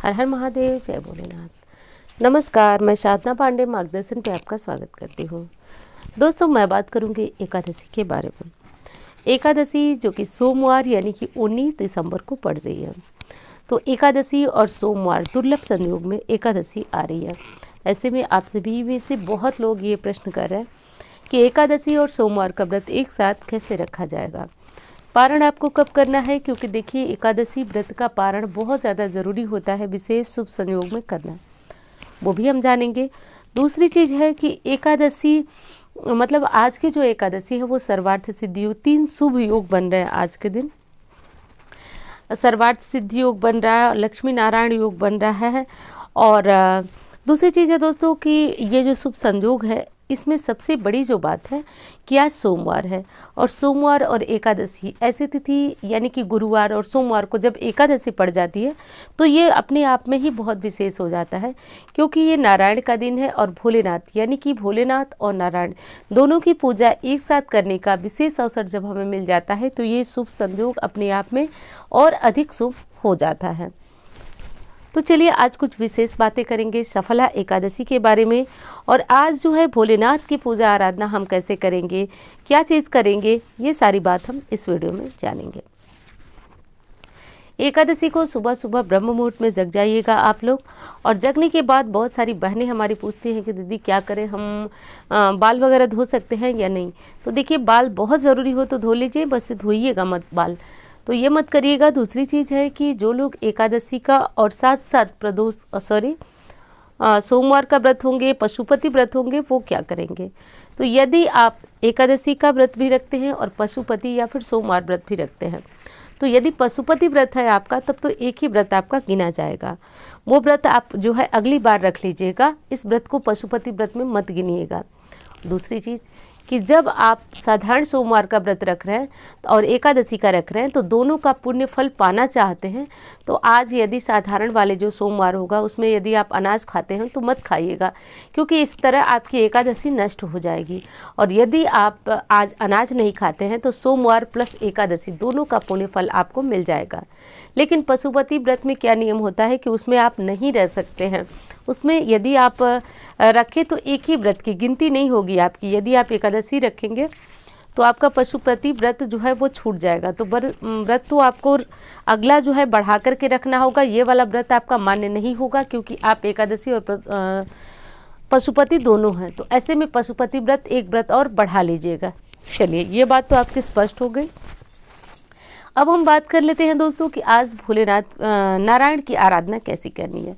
हर हर महादेव, जय भोलेनाथ। नमस्कार, मैं साधना पांडे मार्गदर्शन पे आपका स्वागत करती हूँ। दोस्तों, मैं बात करूँगी एकादशी के बारे में। एकादशी जो कि सोमवार यानी कि 19 दिसंबर को पड़ रही है। तो एकादशी और सोमवार दुर्लभ संयोग में एकादशी आ रही है। ऐसे में आप सभी में से बहुत लोग ये प्रश्न कर रहे हैं कि एकादशी और सोमवार का व्रत एक साथ कैसे रखा जाएगा। पारण आपको कब करना है, क्योंकि देखिए एकादशी व्रत का पारण बहुत ज़्यादा ज़रूरी होता है, विशेष शुभ संयोग में करना, वो भी हम जानेंगे। दूसरी चीज़ है कि एकादशी मतलब आज की जो एकादशी है वो सर्वार्थ सिद्धि योग, 3 शुभ योग बन रहे हैं आज के दिन। सर्वार्थ सिद्धि योग बन रहा है, लक्ष्मी नारायण योग बन रहा है। और दूसरी चीज़ है दोस्तों कि ये जो शुभ संयोग है इसमें सबसे बड़ी जो बात है कि आज सोमवार है, और सोमवार और एकादशी ऐसी तिथि यानी कि गुरुवार और सोमवार को जब एकादशी पड़ जाती है तो ये अपने आप में ही बहुत विशेष हो जाता है, क्योंकि ये नारायण का दिन है और भोलेनाथ यानी कि भोलेनाथ और नारायण दोनों की पूजा एक साथ करने का विशेष अवसर जब हमें मिल जाता है तो ये शुभ संयोग अपने आप में और अधिक शुभ हो जाता है। तो चलिए आज कुछ विशेष बातें करेंगे सफला एकादशी के बारे में, और आज जो है भोलेनाथ की पूजा आराधना हम कैसे करेंगे, क्या चीज़ करेंगे, ये सारी बात हम इस वीडियो में जानेंगे। एकादशी को सुबह सुबह ब्रह्म मुहूर्त में जग जाइएगा आप लोग। और जगने के बाद बहुत सारी बहनें हमारी पूछती हैं कि दीदी क्या करें, हम बाल वगैरह धो सकते हैं या नहीं। तो देखिए बाल बहुत ज़रूरी हो तो धो लीजिए, बस धोइएगा मत बाल, तो ये मत करिएगा। दूसरी चीज़ है कि जो लोग एकादशी का और साथ साथ सोमवार का व्रत होंगे, पशुपति व्रत होंगे, वो क्या करेंगे। तो यदि आप एकादशी का व्रत भी रखते हैं और पशुपति या फिर सोमवार व्रत भी रखते हैं, तो यदि पशुपति व्रत है आपका तब तो एक ही व्रत आपका गिना जाएगा। वो व्रत आप जो है अगली बार रख लीजिएगा, इस व्रत को पशुपति व्रत में मत गिनिएगा। दूसरी चीज़ कि जब आप साधारण सोमवार का व्रत रख रहे हैं और एकादशी का रख रहे हैं तो दोनों का पुण्य फल पाना चाहते हैं, तो आज यदि साधारण वाले जो सोमवार होगा उसमें यदि आप अनाज खाते हैं तो मत खाइएगा, क्योंकि इस तरह आपकी एकादशी नष्ट हो जाएगी। और यदि आप आज अनाज नहीं खाते हैं तो सोमवार प्लस एकादशी दोनों का पुण्य फल आपको मिल जाएगा। लेकिन पशुपति व्रत में क्या नियम होता है कि उसमें आप नहीं रह सकते हैं, उसमें यदि आप रखें तो एक ही व्रत की गिनती नहीं होगी आपकी। यदि आप एकादशी रखेंगे तो आपका पशुपति व्रत जो है वो छूट जाएगा, तो व्रत तो आपको अगला जो है बढ़ा करके रखना होगा। ये वाला व्रत आपका मान्य नहीं होगा, क्योंकि आप एकादशी और पशुपति दोनों हैं। तो ऐसे में पशुपति व्रत एक व्रत और बढ़ा लीजिएगा। चलिए ये बात तो आपकी स्पष्ट हो गई। अब हम बात कर लेते हैं दोस्तों कि आज भोलेनाथ नारायण की आराधना कैसी करनी है।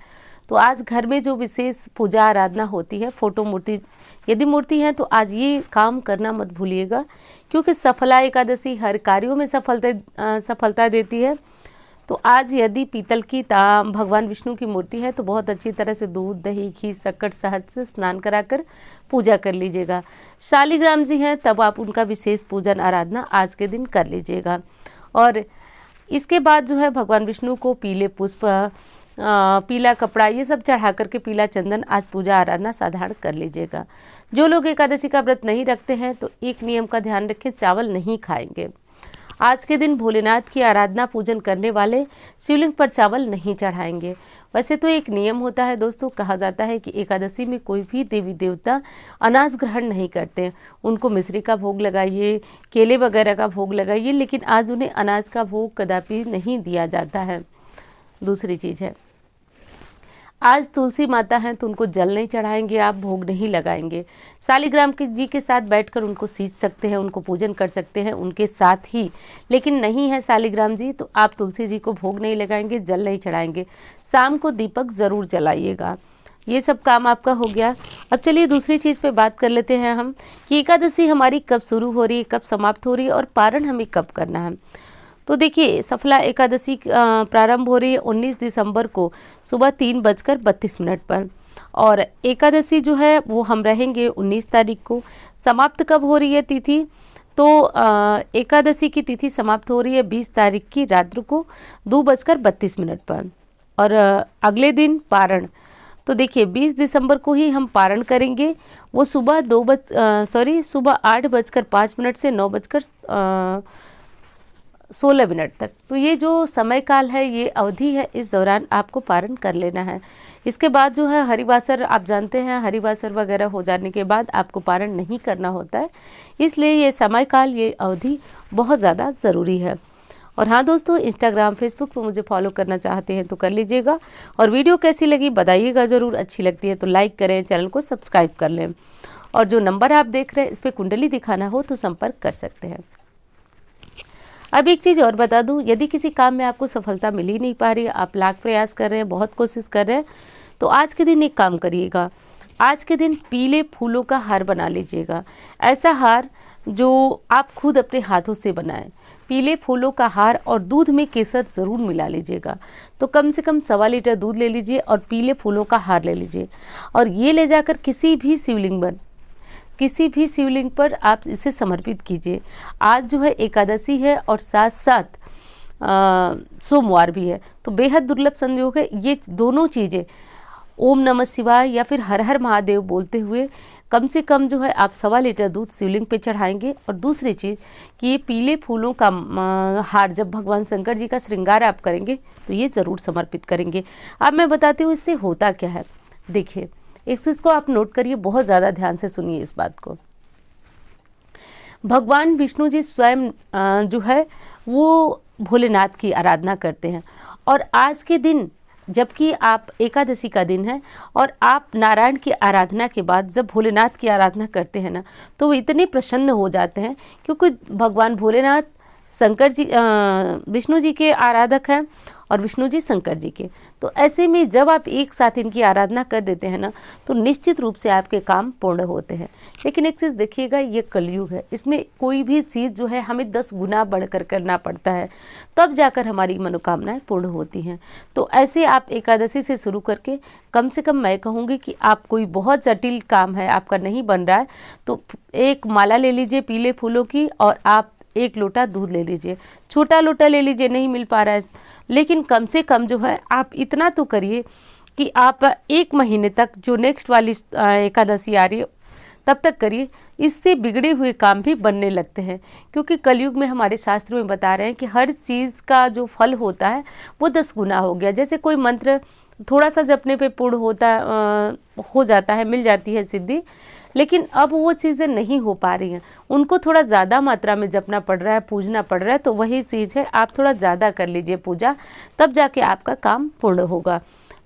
तो आज घर में जो विशेष पूजा आराधना होती है, फोटो मूर्ति यदि मूर्ति है तो आज ये काम करना मत भूलिएगा, क्योंकि सफला एकादशी हर कार्यों में सफलता देती है। तो आज यदि पीतल की भगवान विष्णु की मूर्ति है तो बहुत अच्छी तरह से दूध, दही, घी, शक्कर, शहद से स्नान कराकर पूजा कर लीजिएगा। शालिग्राम जी हैं तब आप उनका विशेष पूजन आराधना आज के दिन कर लीजिएगा। और इसके बाद जो है भगवान विष्णु को पीले पुष्प, पीला कपड़ा, ये सब चढ़ा करके पीला चंदन आज पूजा आराधना साधारण कर लीजिएगा। जो लोग एकादशी का व्रत नहीं रखते हैं तो एक नियम का ध्यान रखें, चावल नहीं खाएंगे। आज के दिन भोलेनाथ की आराधना पूजन करने वाले शिवलिंग पर चावल नहीं चढ़ाएंगे। वैसे तो एक नियम होता है दोस्तों, कहा जाता है कि एकादशी में कोई भी देवी देवता अनाज ग्रहण नहीं करते। उनको मिश्री का भोग लगाइए, केले वगैरह का भोग लगाइए, लेकिन आज उन्हें अनाज का भोग कदापि नहीं दिया जाता है। दूसरी चीज़ है, आज तुलसी माता हैं तो उनको जल नहीं चढ़ाएंगे, आप भोग नहीं लगाएंगे। शालिग्राम जी के साथ बैठकर उनको सींच सकते हैं, उनको पूजन कर सकते हैं उनके साथ ही, लेकिन नहीं है शालिग्राम जी तो आप तुलसी जी को भोग नहीं लगाएंगे, जल नहीं चढ़ाएंगे। शाम को दीपक ज़रूर जलाइएगा। ये सब काम आपका हो गया। अब चलिए दूसरी चीज़ पे बात कर लेते हैं हम कि एकादशी हमारी कब शुरू हो रही है, कब समाप्त हो रही है और पारण हमें कब करना है। तो देखिए सफला एकादशी प्रारंभ हो रही है 19 दिसंबर को सुबह 3:32 पर, और एकादशी जो है वो हम रहेंगे 19 तारीख को। समाप्त कब हो रही है तिथि, तो एकादशी की तिथि समाप्त हो रही है 20 तारीख की रात्रि को 2:32 पर, और अगले दिन पारण। तो देखिए 20 दिसंबर को ही हम पारण करेंगे, वो सुबह सुबह 8:05 से 9 16 मिनट तक। तो ये जो समय काल है, ये अवधि है, इस दौरान आपको पारण कर लेना है। इसके बाद जो है हरिवासर, आप जानते हैं हरिवासर वगैरह हो जाने के बाद आपको पारण नहीं करना होता है, इसलिए ये समय काल, ये अवधि बहुत ज़्यादा ज़रूरी है। और हाँ दोस्तों, इंस्टाग्राम फेसबुक पर मुझे फॉलो करना चाहते हैं तो कर लीजिएगा। और वीडियो कैसी लगी बताइएगा ज़रूर, अच्छी लगती है तो लाइक करें, चैनल को सब्सक्राइब कर लें। और जो नंबर आप देख रहे हैं इस पर कुंडली दिखाना हो तो संपर्क कर सकते हैं। अब एक चीज़ और बता दूं, यदि किसी काम में आपको सफलता मिल ही नहीं पा रही है, आप लाख प्रयास कर रहे हैं, बहुत कोशिश कर रहे हैं, तो आज के दिन एक काम करिएगा। आज के दिन पीले फूलों का हार बना लीजिएगा। ऐसा हार जो आप खुद अपने हाथों से बनाएं। पीले फूलों का हार और दूध में केसर ज़रूर मिला लीजिएगा। तो कम से कम 1.25 लीटर दूध ले लीजिए और पीले फूलों का हार ले लीजिए, और ये ले जाकर किसी भी शिवलिंग पर आप इसे समर्पित कीजिए। आज जो है एकादशी है और साथ साथ सोमवार भी है, तो बेहद दुर्लभ संयोग है। ये दोनों चीज़ें ओम नमः शिवाय या फिर हर हर महादेव बोलते हुए कम से कम जो है आप 1.25 लीटर दूध शिवलिंग पे चढ़ाएंगे। और दूसरी चीज़ कि ये पीले फूलों का हार जब भगवान शंकर जी का श्रृंगार आप करेंगे तो ये ज़रूर समर्पित करेंगे। अब मैं बताती हूँ इससे होता क्या है। देखिए, एक चीज़ को आप नोट करिए, बहुत ज़्यादा ध्यान से सुनिए इस बात को। भगवान विष्णु जी स्वयं जो है वो भोलेनाथ की आराधना करते हैं, और आज के दिन जबकि आप एकादशी का दिन है और आप नारायण की आराधना के बाद जब भोलेनाथ की आराधना करते हैं ना, तो वो इतने प्रसन्न हो जाते हैं, क्योंकि भगवान भोलेनाथ शंकर जी विष्णु जी के आराधक हैं और विष्णु जी शंकर जी के। तो ऐसे में जब आप एक साथ इनकी आराधना कर देते हैं ना, तो निश्चित रूप से आपके काम पूर्ण होते हैं। लेकिन एक चीज़ देखिएगा, ये कलयुग है, इसमें कोई भी चीज़ जो है हमें 10 गुना बढ़कर करना पड़ता है, तब जाकर हमारी मनोकामनाएं पूर्ण होती हैं। तो ऐसे आप एकादशी से शुरू करके कम से कम मैं कहूँगी कि आप कोई बहुत जटिल काम है आपका नहीं बन रहा है तो एक माला ले लीजिए पीले फूलों की, और आप 1 लोटा दूध ले लीजिए। छोटा लोटा ले लीजिए, नहीं मिल पा रहा है, लेकिन कम से कम जो है आप इतना तो करिए कि आप 1 महीने तक, जो नेक्स्ट वाली एकादशी आ रही है तब तक करिए। इससे बिगड़े हुए काम भी बनने लगते हैं, क्योंकि कलयुग में हमारे शास्त्रों में बता रहे हैं कि हर चीज़ का जो फल होता है वो 10 गुना हो गया। जैसे कोई मंत्र थोड़ा सा जपने पे पूर्ण हो जाता है, मिल जाती है सिद्धि, लेकिन अब वो चीज़ें नहीं हो पा रही हैं, उनको थोड़ा ज़्यादा मात्रा में जपना पड़ रहा है, पूजना पड़ रहा है। तो वही चीज़ है, आप थोड़ा ज़्यादा कर लीजिए पूजा, तब जाके आपका काम पूर्ण होगा।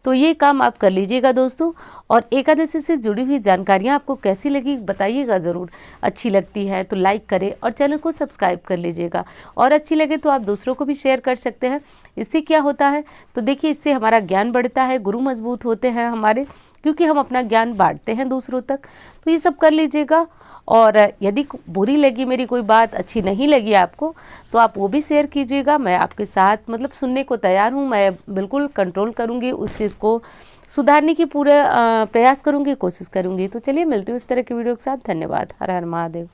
तो ये काम आप कर लीजिएगा दोस्तों। और एकादशी से जुड़ी हुई जानकारियाँ आपको कैसी लगी बताइएगा ज़रूर। अच्छी लगती है तो लाइक करें और चैनल को सब्सक्राइब कर लीजिएगा, और अच्छी लगे तो आप दूसरों को भी शेयर कर सकते हैं। इससे क्या होता है, तो देखिए, इससे हमारा ज्ञान बढ़ता है, गुरु मजबूत होते हैं हमारे, क्योंकि हम अपना ज्ञान बांटते हैं दूसरों तक। तो ये सब कर लीजिएगा। और यदि बुरी लगी मेरी कोई बात, अच्छी नहीं लगी आपको, तो आप वो भी शेयर कीजिएगा। मैं आपके साथ मतलब सुनने को तैयार हूँ। मैं बिल्कुल कंट्रोल करूँगी, उस चीज़ को सुधारने की पूरा प्रयास करूँगी, कोशिश करूँगी। तो चलिए, मिलती हूँ इस तरह की वीडियो के साथ। धन्यवाद। हर हर महादेव।